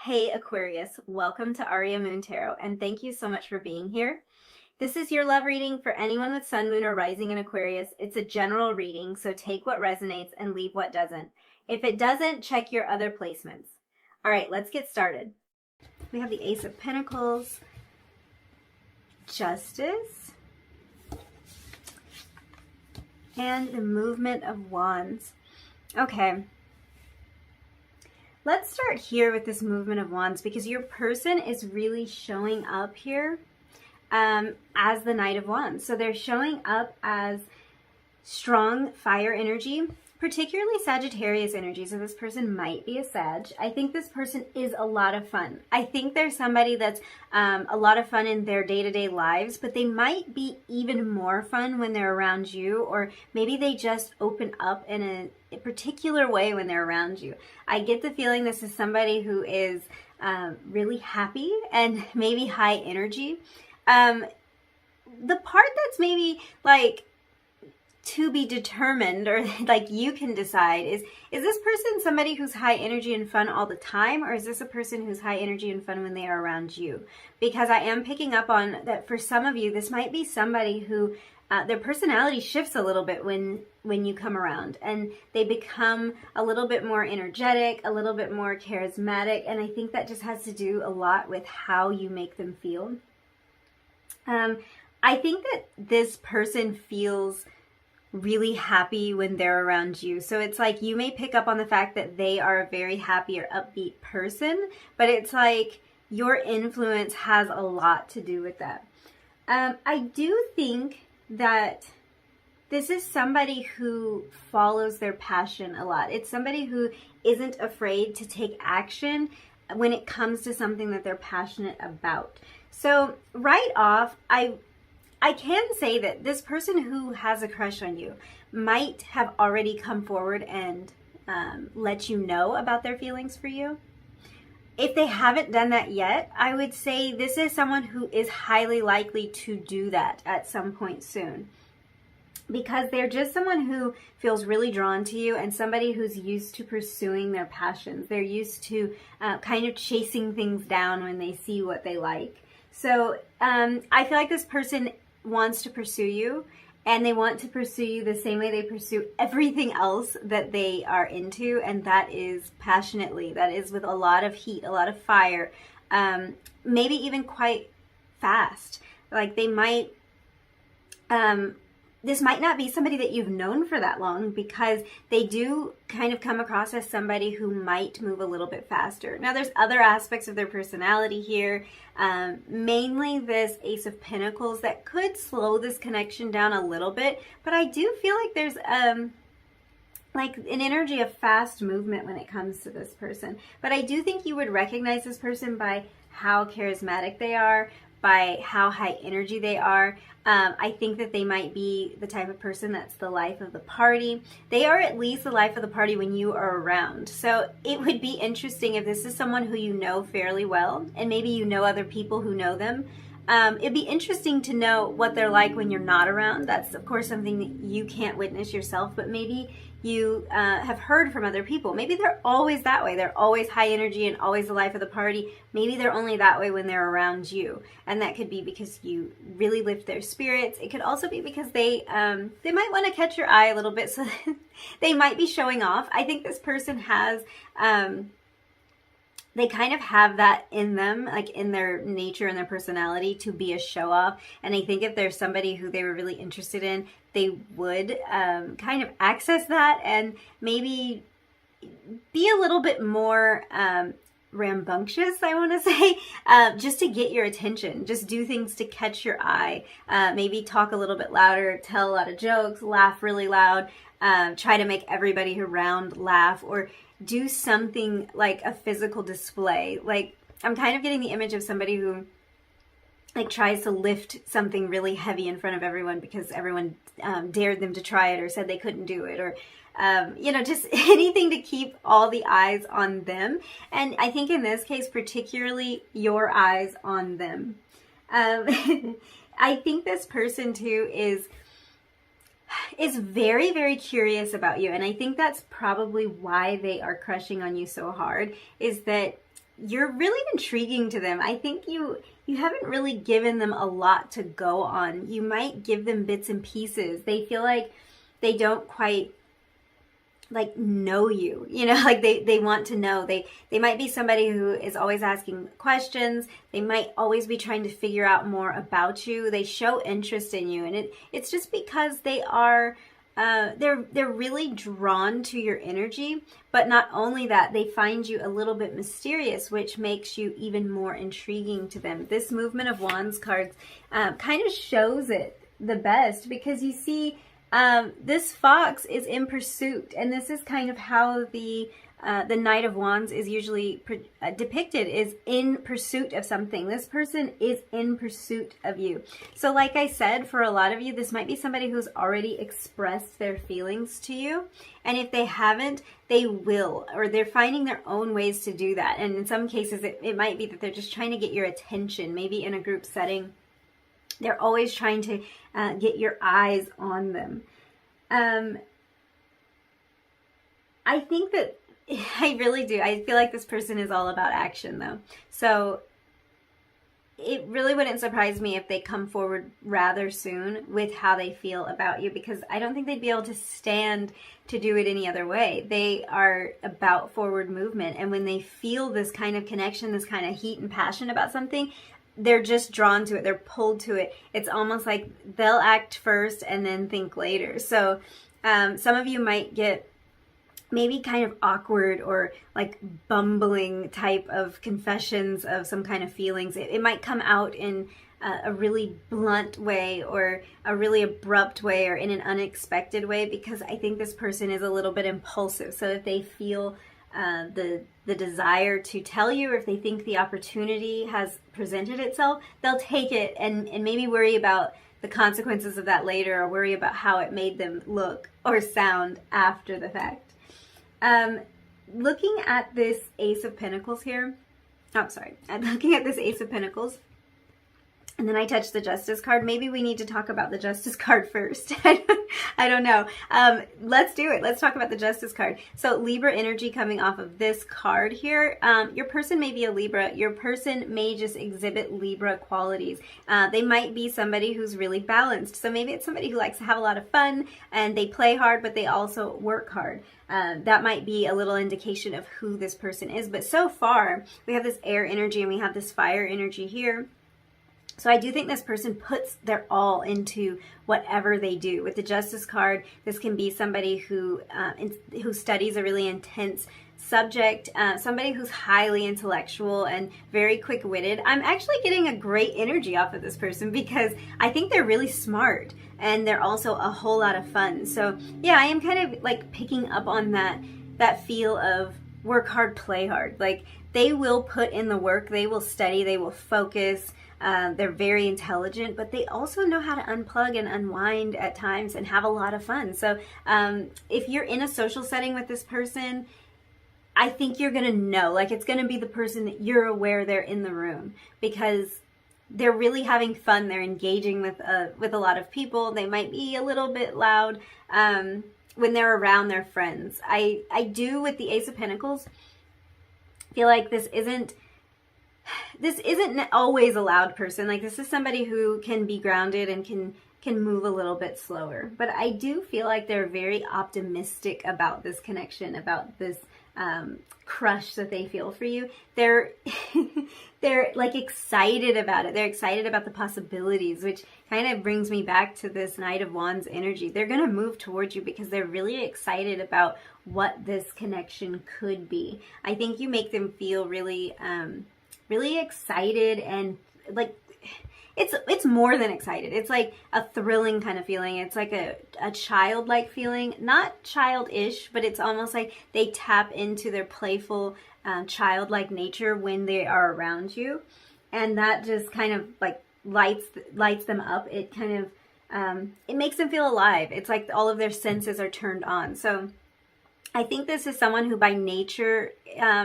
Hey Aquarius, welcome to Aria Moon Tarot, and thank you so much for being here. This is your love reading for anyone with Sun, Moon, or Rising in Aquarius. It's a general reading, so take what resonates and leave what doesn't. If it doesn't, check your other placements. All right, let's get started. We have the Ace of Pentacles, Justice, and the Movement of Wands. Okay. Let's start here with this Movement of Wands because your person is really showing up here as the Knight of Wands. So they're showing up as strong fire energy, particularly Sagittarius energy. So this person might be a Sag. I think this person is a lot of fun. I think there's somebody that's a lot of fun in their day-to-day lives, but they might be even more fun when they're around you, or maybe they just open up in a particular way when they're around you. I get the feeling this is somebody who is really happy and maybe high energy. The part that's maybe like to be determined, or like you can decide, is this person somebody who's high energy and fun all the time, or is this a person who's high energy and fun when they are around you? Because I am picking up on that for some of you, this might be somebody who their personality shifts a little bit when you come around, and they become a little bit more energetic, a little bit more charismatic, and I think that just has to do a lot with how you make them feel. I think that this person feels really happy when they're around you. So it's like you may pick up on the fact that they are a very happy or upbeat person, but it's like your influence has a lot to do with that. I do think that this is somebody who follows their passion a lot. It's somebody who isn't afraid to take action when it comes to something that they're passionate about. So right off, I can say that this person who has a crush on you might have already come forward and let you know about their feelings for you. If they haven't done that yet, I would say this is someone who is highly likely to do that at some point soon, because they're just someone who feels really drawn to you and somebody who's used to pursuing their passions. They're used to kind of chasing things down when they see what they like. So I feel like this person wants to pursue you, and they want to pursue you the same way they pursue everything else that they are into, and that is passionately. That is with a lot of heat, a lot of fire, maybe even quite fast. Like they might, this might not be somebody that you've known for that long, because they do kind of come across as somebody who might move a little bit faster. Now, there's other aspects of their personality here, mainly this Ace of Pentacles that could slow this connection down a little bit, but I do feel like there's like an energy of fast movement when it comes to this person. But I do think you would recognize this person by how charismatic they are, by how high energy they are. I think that they might be the type of person that's the life of the party. They are at least the life of the party when you are around. So it would be interesting if this is someone who you know fairly well, and maybe you know other people who know them. It'd be interesting to know what they're like when you're not around. That's, of course, something that you can't witness yourself, but maybe you have heard from other people. Maybe they're always that way. They're always high energy and always the life of the party. Maybe they're only that way when they're around you. And that could be because you really lift their spirits. It could also be because they might want to catch your eye a little bit, so they might be showing off. I think this person has... they kind of have that in them, like in their nature and their personality, to be a show-off. And I think if there's somebody who they were really interested in, they would kind of access that and maybe be a little bit more rambunctious, I want to say, just to get your attention. Just do things to catch your eye. Maybe talk a little bit louder, tell a lot of jokes, laugh really loud, try to make everybody around laugh, or do something like a physical display. Like, I'm kind of getting the image of somebody who like tries to lift something really heavy in front of everyone because everyone dared them to try it or said they couldn't do it, or you know, just anything to keep all the eyes on them. And I think in this case, particularly your eyes on them. I think this person too is very, very curious about you. And I think that's probably why they are crushing on you so hard, is that you're really intriguing to them. I think you haven't really given them a lot to go on. You might give them bits and pieces. They feel like they don't quite like know you, you know, like they want to know. They might be somebody who is always asking questions. They might always be trying to figure out more about you. They show interest in you, and it's just because they are they're really drawn to your energy. But not only that, they find you a little bit mysterious, which makes you even more intriguing to them. This Movement of Wands cards kind of shows it the best, because you see this fox is in pursuit, and this is kind of how the Knight of Wands is usually depicted, is in pursuit of something. This person is in pursuit of you. So like I said, for a lot of you, this might be somebody who's already expressed their feelings to you. And if they haven't, they will, or they're finding their own ways to do that. And in some cases, it might be that they're just trying to get your attention, maybe in a group setting. They're always trying to get your eyes on them. I think that I really do. I feel like this person is all about action, though. So it really wouldn't surprise me if they come forward rather soon with how they feel about you, because I don't think they'd be able to stand to do it any other way. They are about forward movement. And when they feel this kind of connection, this kind of heat and passion about something, they're just drawn to it. They're pulled to it. It's almost like they'll act first and then think later. So some of you might get maybe kind of awkward or like bumbling type of confessions of some kind of feelings. It might come out in a really blunt way, or a really abrupt way, or in an unexpected way, because I think this person is a little bit impulsive. So if they feel the desire to tell you, or if they think the opportunity has presented itself, they'll take it and maybe worry about the consequences of that later, or worry about how it made them look or sound after the fact. Looking at this Ace of Pentacles here, I'm looking at this Ace of Pentacles, and then I touched the Justice card. Maybe we need to talk about the Justice card first. I don't know. Let's do it. Let's talk about the Justice card. So Libra energy coming off of this card here. Your person may be a Libra. Your person may just exhibit Libra qualities. They might be somebody who's really balanced. So maybe it's somebody who likes to have a lot of fun, and they play hard, but they also work hard. That might be a little indication of who this person is. But so far, we have this air energy and we have this fire energy here. So I do think this person puts their all into whatever they do. With the Justice card, this can be somebody who studies a really intense subject, somebody who's highly intellectual and very quick-witted. I'm actually getting a great energy off of this person, because I think they're really smart, and they're also a whole lot of fun. So yeah, I am kind of like picking up on that feel of work hard, play hard. Like, they will put in the work, they will study, they will focus. They're very intelligent, but they also know how to unplug and unwind at times and have a lot of fun. So if you're in a social setting with this person, I think you're going to know, like, it's going to be the person that you're aware they're in the room, because they're really having fun. They're engaging with a lot of people. They might be a little bit loud when they're around their friends. I do, with the Ace of Pentacles, feel like this isn't always a loud person. Like, this is somebody who can be grounded and can move a little bit slower. But I do feel like they're very optimistic about this connection, about this crush that they feel for you. They're like excited about it. They're excited about the possibilities, which kind of brings me back to this Knight of Wands energy. They're going to move towards you because they're really excited about what this connection could be. I think you make them feel really really excited, and like it's more than excited. It's like a thrilling kind of feeling. It's like a childlike feeling, not childish, but it's almost like they tap into their playful childlike nature when they are around you, and that just kind of like lights them up. It kind of it makes them feel alive. It's like all of their senses are turned on. So I think this is someone who by nature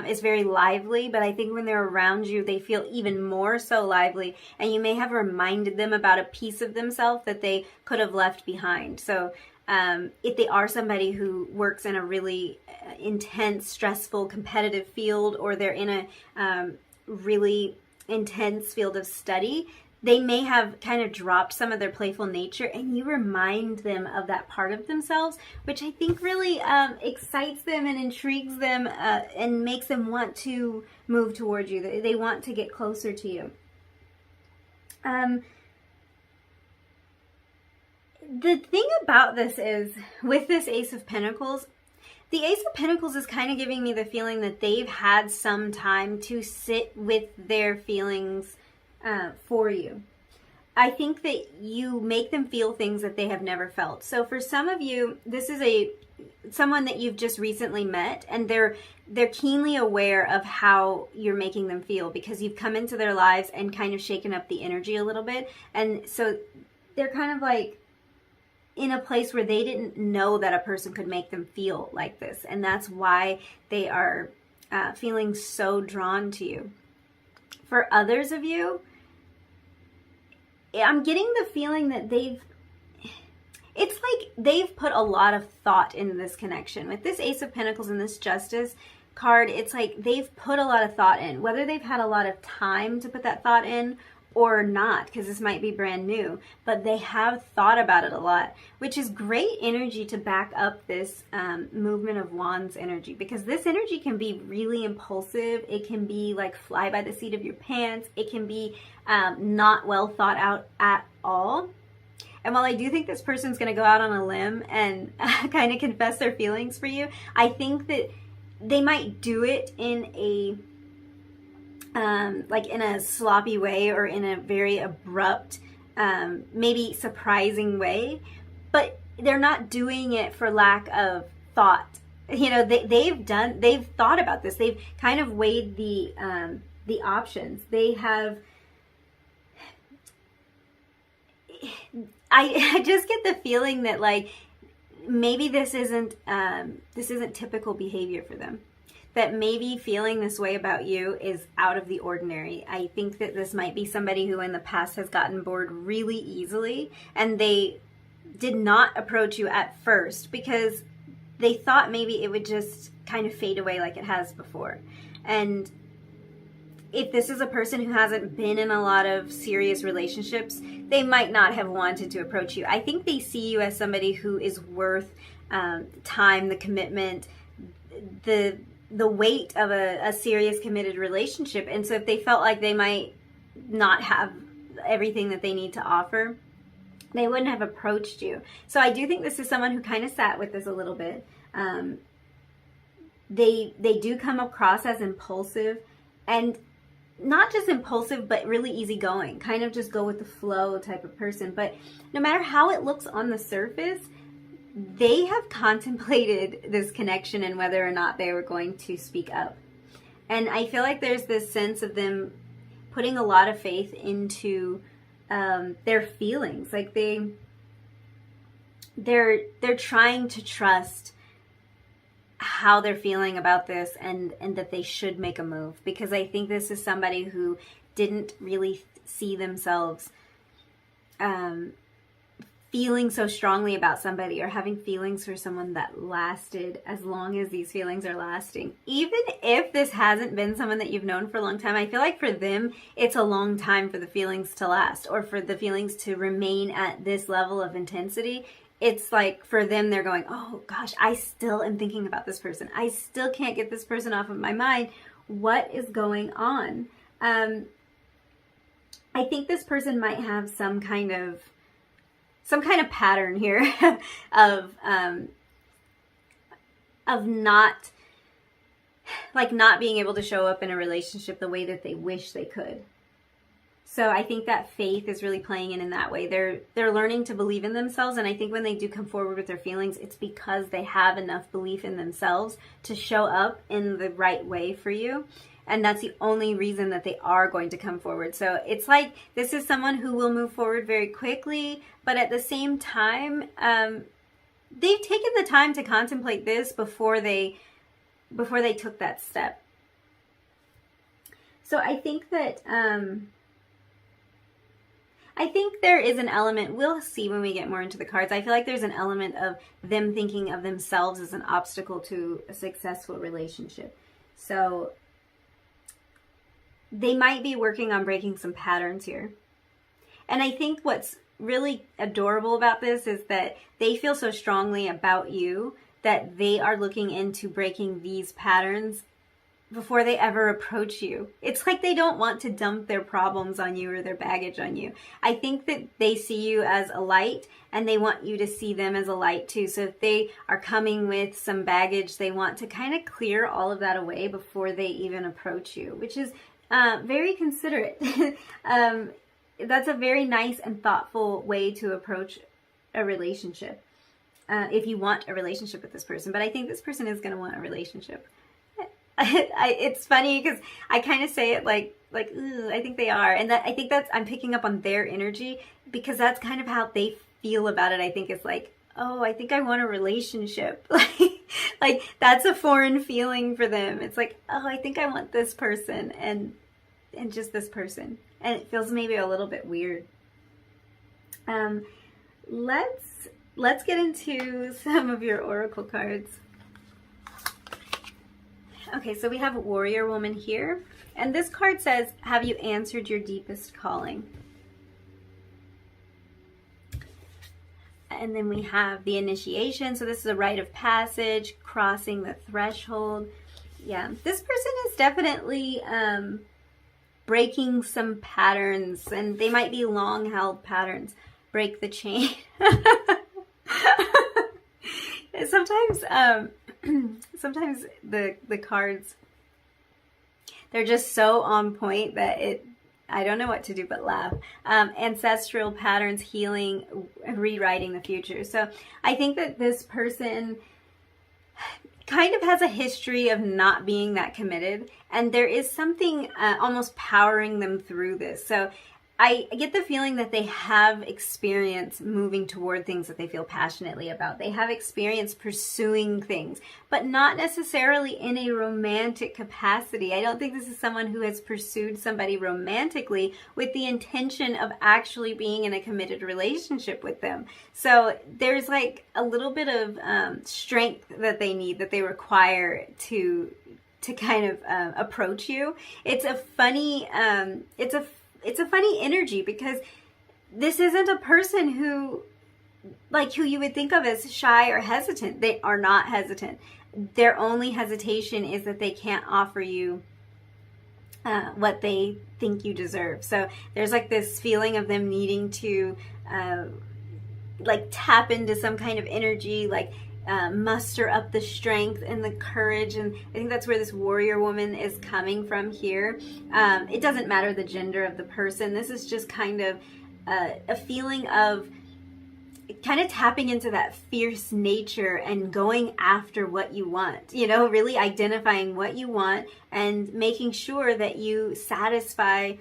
is very lively, but I think when they're around you, they feel even more so lively, and you may have reminded them about a piece of themselves that they could have left behind. So if they are somebody who works in a really intense, stressful, competitive field, or they're in a really intense field of study, they may have kind of dropped some of their playful nature, and you remind them of that part of themselves, which I think really excites them and intrigues them and makes them want to move towards you. They want to get closer to you. The thing about this is, with this Ace of Pentacles, the Ace of Pentacles is kind of giving me the feeling that they've had some time to sit with their feelings for you. I think that you make them feel things that they have never felt. So for some of you, this is someone that you've just recently met, and they're keenly aware of how you're making them feel because you've come into their lives and kind of shaken up the energy a little bit. And so they're kind of like in a place where they didn't know that a person could make them feel like this. And that's why they are feeling so drawn to you. For others of you, I'm getting the feeling that it's like they've put a lot of thought into this connection. With this Ace of Pentacles and this Justice card, it's like they've put a lot of thought in. Whether they've had a lot of time to put that thought in or not, because this might be brand new, but they have thought about it a lot, which is great energy to back up this movement of Wands energy, because this energy can be really impulsive. It can be like fly by the seat of your pants. It can be not well thought out at all. And while I do think this person's going to go out on a limb and kind of confess their feelings for you, I think that they might do it in a like in a sloppy way or in a very abrupt, maybe surprising way, but they're not doing it for lack of thought. You know, they've thought about this. They've kind of weighed the options. They have, I just get the feeling that like maybe this isn't typical behavior for them. That maybe feeling this way about you is out of the ordinary. I think that this might be somebody who in the past has gotten bored really easily, and they did not approach you at first because they thought maybe it would just kind of fade away like it has before. And if this is a person who hasn't been in a lot of serious relationships, they might not have wanted to approach you. I think they see you as somebody who is worth time, the commitment, the weight of a serious committed relationship. And so if they felt like they might not have everything that they need to offer, they wouldn't have approached you. So I do think this is someone who kind of sat with this a little bit. They do come across as impulsive, and not just impulsive, but really easygoing, kind of just go with the flow type of person. But no matter how it looks on the surface, they have contemplated this connection and whether or not they were going to speak up. And I feel like there's this sense of them putting a lot of faith into their feelings. Like they're trying to trust how they're feeling about this and that they should make a move. Because I think this is somebody who didn't really see themselves feeling so strongly about somebody or having feelings for someone that lasted as long as these feelings are lasting. Even if this hasn't been someone that you've known for a long time, I feel like for them, it's a long time for the feelings to last or for the feelings to remain at this level of intensity. It's like for them, they're going, oh gosh, I still am thinking about this person. I still can't get this person off of my mind. What is going on? I think this person might have some kind of pattern here of not being able to show up in a relationship the way that they wish they could. So I think that faith is really playing in that way. They're learning to believe in themselves, and I think when they do come forward with their feelings, it's because they have enough belief in themselves to show up in the right way for you. And that's the only reason that they are going to come forward. So it's like this is someone who will move forward very quickly, but at the same time, they've taken the time to contemplate this before they took that step. So I think that I think there is an element, we'll see when we get more into the cards, I feel like there's an element of them thinking of themselves as an obstacle to a successful relationship. So they might be working on breaking some patterns here. And I think what's really adorable about this is that they feel so strongly about you that they are looking into breaking these patterns before they ever approach you. It's like they don't want to dump their problems on you or their baggage on you. I think that they see you as a light and they want you to see them as a light too. So if they are coming with some baggage, they want to kind of clear all of that away before they even approach you, which is very considerate. That's a very nice and thoughtful way to approach a relationship. If you want a relationship with this person, but I think this person is going to want a relationship. It's funny because I kind of say it like, ooh, I think they are. And that I think that's, I'm picking up on their energy because that's kind of how they feel about it. I think it's like, oh, I think I want a relationship. Like that's a foreign feeling for them. It's like, oh, I think I want this person and just this person. And it feels maybe a little bit weird. Let's get into some of your oracle cards. Okay, so we have a warrior woman here. And this card says, have you answered your deepest calling? And then we have the initiation. So this is a rite of passage, crossing the threshold. Yeah, this person is definitely breaking some patterns, and they might be long-held patterns. Break the chain. Sometimes the cards, they're just so on point that I don't know what to do but laugh. Ancestral patterns, healing, rewriting the future. So I think that this person kind of has a history of not being that committed, and there is something almost powering them through this. So I get the feeling that they have experience moving toward things that they feel passionately about. They have experience pursuing things, but not necessarily in a romantic capacity. I don't think this is someone who has pursued somebody romantically with the intention of actually being in a committed relationship with them. So there's like a little bit of strength that they need, that they require to kind of approach you. It's a funny energy because this isn't a person who you would think of as shy or hesitant. They are not hesitant. Their only hesitation is that they can't offer you what they think you deserve. So there's like this feeling of them needing to tap into some kind of energy, muster up the strength and the courage, and I think that's where this warrior woman is coming from here. It doesn't matter the gender of the person. This is just kind of a feeling of kind of tapping into that fierce nature and going after what you want, really identifying what you want and making sure that you satisfy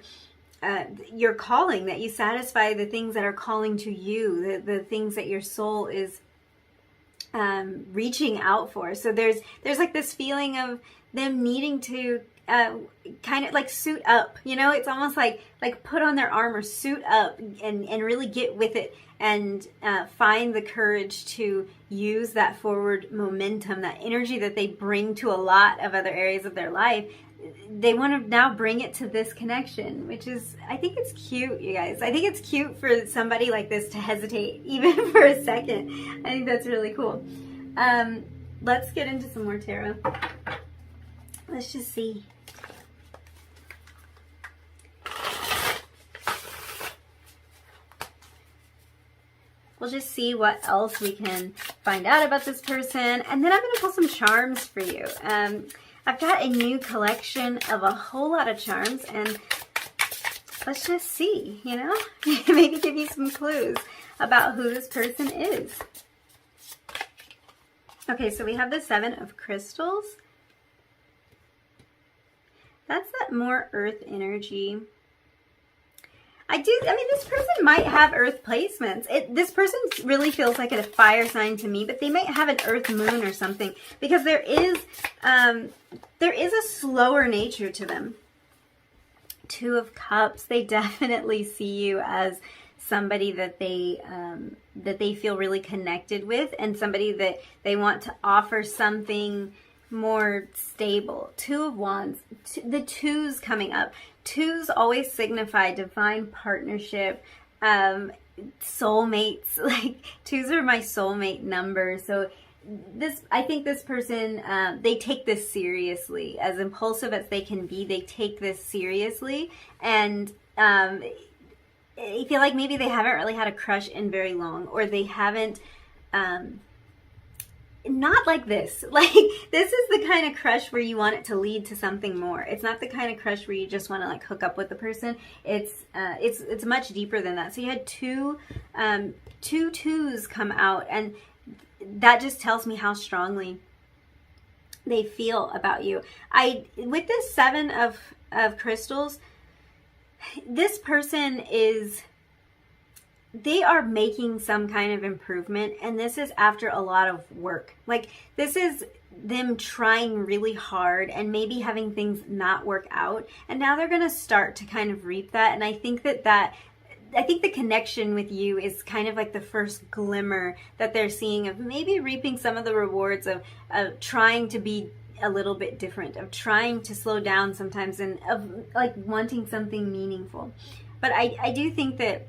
your calling, that you satisfy the things that are calling to you, the things that your soul is reaching out for. So there's like this feeling of them needing to kind of suit up, it's almost like put on their armor, suit up and really get with it and find the courage to use that forward momentum, that energy that they bring to a lot of other areas of their life. They want to now bring it to this connection, which is, I think it's cute, you guys. I think it's cute for somebody like this to hesitate even for a second. I think that's really cool. Let's get into some more tarot. Let's just see. We'll just see what else we can find out about this person. And then I'm going to pull some charms for you. I've got a new collection of a whole lot of charms, and let's just see, maybe give you some clues about who this person is. Okay, so we have the 7 of Crystals. That's that more earth energy. This person might have earth placements. This person really feels like a fire sign to me, but they might have an earth moon or something, because there is a slower nature to them. 2 of Cups, they definitely see you as somebody that they feel really connected with, and somebody that they want to offer something more stable. Two of Wands, the twos coming up. Twos always signify divine partnership, soulmates. Like, twos are my soulmate number. So I think this person, they take this seriously. As impulsive as they can be, they take this seriously. And I feel like maybe they haven't really had a crush in very long, or they haven't, not like this. Like, this is the kind of crush where you want it to lead to something more. It's not the kind of crush where you just want to like hook up with the person. It's much deeper than that. So you had two twos come out, and that just tells me how strongly they feel about you. With this Seven of Crystals, this person they are making some kind of improvement, and this is after a lot of work. Like, this is them trying really hard and maybe having things not work out, and now they're going to start to kind of reap that. And I think I think the connection with you is kind of like the first glimmer that they're seeing of maybe reaping some of the rewards of trying to be a little bit different, of trying to slow down sometimes, and of like wanting something meaningful. But I do think that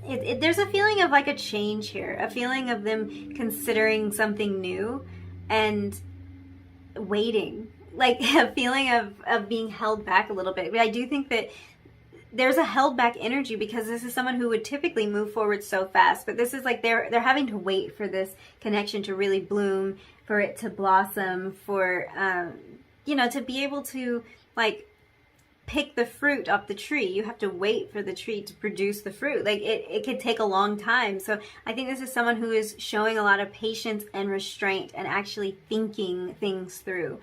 there's a feeling of like a change here, a feeling of them considering something new and waiting, like a feeling of being held back a little bit. But I do think that there's a held back energy, because this is someone who would typically move forward so fast, but this is like they're having to wait for this connection to really bloom, for it to blossom, for to be able to like pick the fruit off the tree. You have to wait for the tree to produce the fruit. Like, it could take a long time. So I think this is someone who is showing a lot of patience and restraint, and actually thinking things through,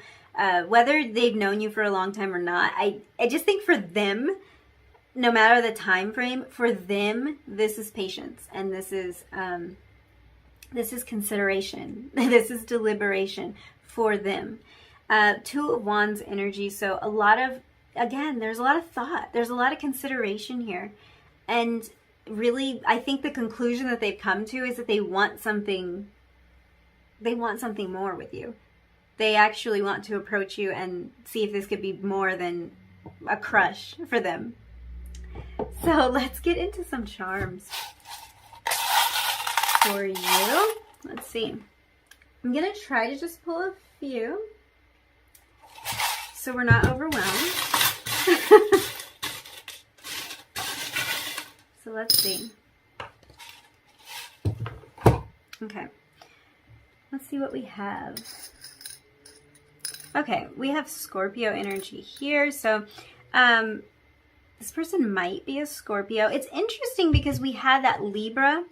whether they've known you for a long time or not. I just think for them, no matter the time frame, for them, this is patience, and this is consideration. This is deliberation for them. Two of Wands energy. So there's a lot of thought. There's a lot of consideration here. And really, I think the conclusion that they've come to is that they want something more with you. They actually want to approach you and see if this could be more than a crush for them. So let's get into some charms for you. Let's see. I'm going to try to just pull a few so we're not overwhelmed. So let's see. Okay. Let's see what we have. Okay, we have Scorpio energy here. So, this person might be a Scorpio. It's interesting because we had that Libra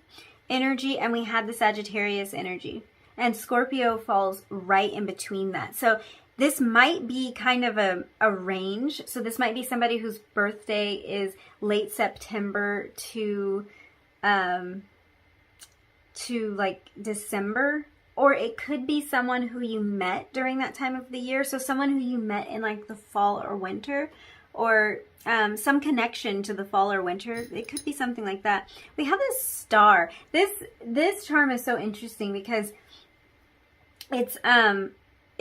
energy and we had the Sagittarius energy. And Scorpio falls right in between that. So this might be kind of a range. So this might be somebody whose birthday is late September to like December. Or it could be someone who you met during that time of the year. So someone who you met in like the fall or winter. Or some connection to the fall or winter. It could be something like that. We have this star. This charm is so interesting because it's a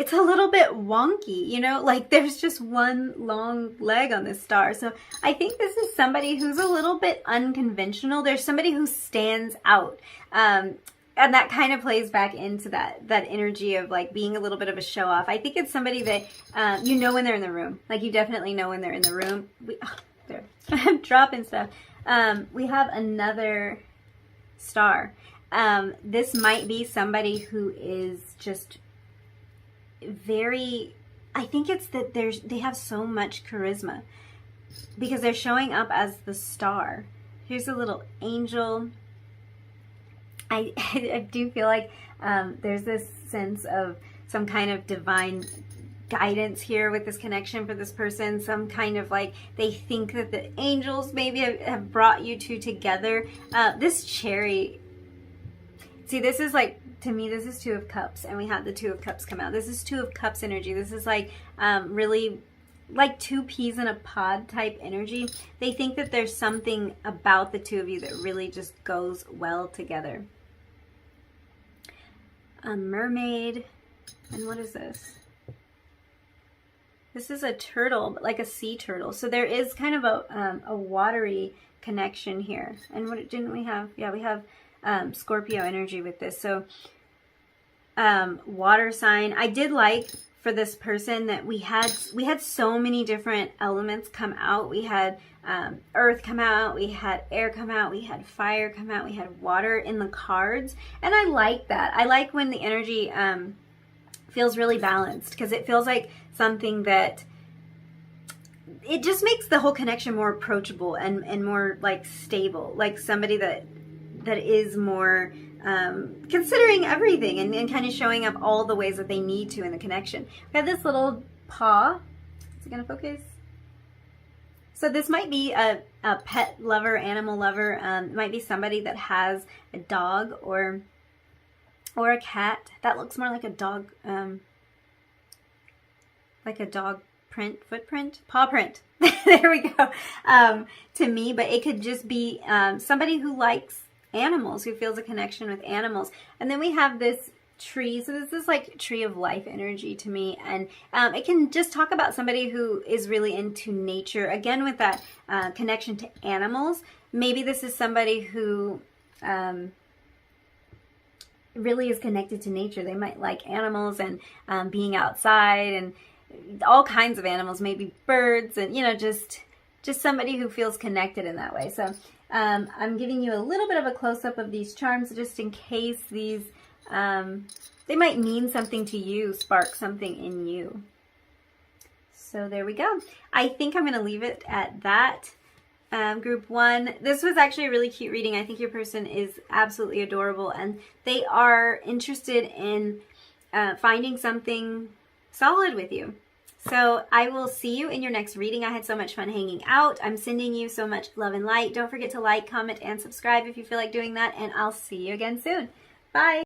little bit wonky, you know, like there's just one long leg on this star. So I think this is somebody who's a little bit unconventional. There's somebody who stands out. And that kind of plays back into that energy of like being a little bit of a show off. I think it's somebody that you know when they're in the room. Like you definitely know when they're in the room. I'm dropping stuff. We have another star. This might be somebody who is just very, I think it's that they have so much charisma because they're showing up as the star. Here's a little angel. I do feel like there's this sense of some kind of divine guidance here with this connection for this person. Some kind of like they think that the angels maybe have brought you two together. This cherry, see, this is like, to me, this is Two of Cups, and we had the Two of Cups come out. This is Two of Cups energy. This is like really like two peas in a pod type energy. They think that there's something about the two of you that really just goes well together. A mermaid. And what is this? This is a turtle, but like a sea turtle. So there is kind of a watery connection here. And what didn't we have? Yeah, we have Scorpio energy with this. So water sign. I did like for this person that we had so many different elements come out. We had earth come out, we had air come out, we had fire come out, we had water in the cards. And I like that. I like when the energy feels really balanced, because it feels like something that it just makes the whole connection more approachable and more like stable, like somebody that is more considering everything and kind of showing up all the ways that they need to in the connection. We have this little paw. Is it gonna focus? So this might be a pet lover, animal lover. It might be somebody that has a dog or a cat. That looks more like a dog, footprint, paw print. There we go. To me, but it could just be somebody who likes animals, who feels a connection with animals. And then we have this tree. So this is like tree of life energy to me. And it can just talk about somebody who is really into nature. Again, with that connection to animals. Maybe this is somebody who really is connected to nature. They might like animals and being outside and all kinds of animals, maybe birds, and just somebody who feels connected in that way. So I'm giving you a little bit of a close-up of these charms just in case these, they might mean something to you, spark something in you. So there we go. I think I'm going to leave it at that. Group 1. This was actually a really cute reading. I think your person is absolutely adorable, and they are interested in finding something solid with you. So I will see you in your next reading. I had so much fun hanging out. I'm sending you so much love and light. Don't forget to like, comment, and subscribe if you feel like doing that, and I'll see you again soon. Bye.